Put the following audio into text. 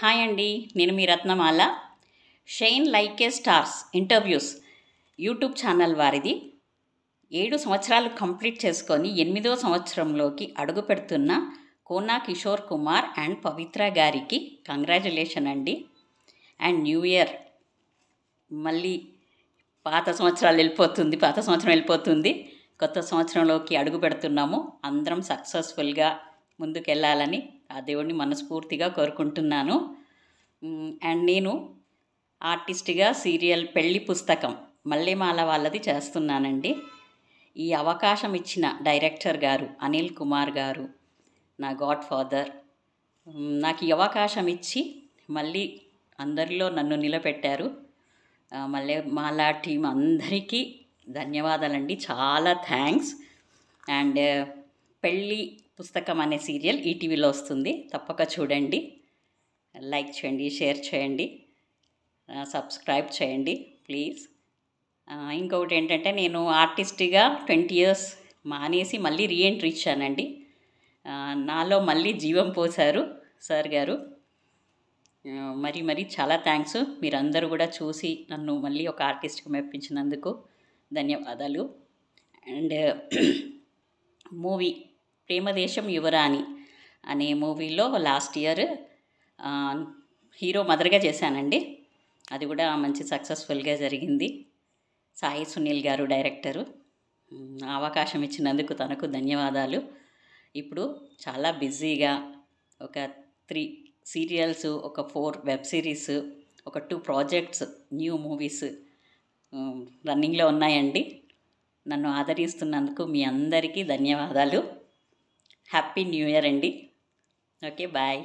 Hi అండి, నేను మీ Ratnamala. Shine like a stars interviews YouTube channel వారిది. 7 సంవత్సరాలు కంప్లీట్ చేసుకొని 8వ సంవత్సరంలోకి అడుగు పెడుతున్న కోనా కిషోర్ కుమార్ అండ్ పవిత్ర గారికి కంగ్రాచులేషన్ అండి. అండ్ న్యూ ఇయర్ మళ్ళీ పాత సంవత్సరం వెళ్ళిపోతుంది, కొత్త సంవత్సరంలోకి అడుగు పెడుతున్నాము. అందరం సక్సెస్ఫుల్గా ముందుకెళ్ళాలని ఆ దేవుడిని మనస్ఫూర్తిగా కోరుకుంటున్నాను. అండ్ నేను ఆర్టిస్ట్గా సీరియల్ పెళ్ళి పుస్తకం మల్లెమాల వాళ్ళది చేస్తున్నానండి. ఈ అవకాశం ఇచ్చిన డైరెక్టర్ గారు అనిల్ కుమార్ గారు, నా గాడ్ ఫాదర్, నాకు ఈ అవకాశం ఇచ్చి మళ్ళీ అందరిలో నన్ను నిలబెట్టారు. మల్లెమాల టీం అందరికీ ధన్యవాదాలండి, చాలా థ్యాంక్స్. అండ్ పెళ్ళి పుస్తకం అనే సీరియల్ ఈటీవీలో వస్తుంది, తప్పక చూడండి. లైక్ చేయండి, షేర్ చేయండి, సబ్స్క్రైబ్ చేయండి ప్లీజ్. ఇంకొకటి ఏంటంటే, నేను ఆర్టిస్ట్గా 20 years మానేసి మళ్ళీ రీఎంట్రీ ఇచ్చానండి. నాలో మళ్ళీ జీవం పోశారు సార్ గారు. మరి చాలా థ్యాంక్స్. మీరందరూ కూడా చూసి నన్ను మళ్ళీ ఒక ఆర్టిస్ట్గా మెప్పించినందుకు ధన్యవాదాలు. అండ్ మూవీ ప్రేమదేశం యువరాణి అనే మూవీలో లాస్ట్ ఇయర్ హీరో మదర్గా చేశానండి. అది కూడా మంచి సక్సెస్ఫుల్గా జరిగింది. సాయి సునీల్ గారు డైరెక్టరు. అవకాశం ఇచ్చినందుకు తనకు ధన్యవాదాలు. ఇప్పుడు చాలా బిజీగా ఒక 3 సీరియల్స్, ఒక 4 వెబ్ సిరీస్, ఒక 2 ప్రాజెక్ట్స్, న్యూ మూవీస్ రన్నింగ్లో ఉన్నాయండి. నన్ను ఆదరిస్తున్నందుకు మీ అందరికీ ధన్యవాదాలు. హ్యాపీ న్యూ ఇయర్ అండి. Okay, bye.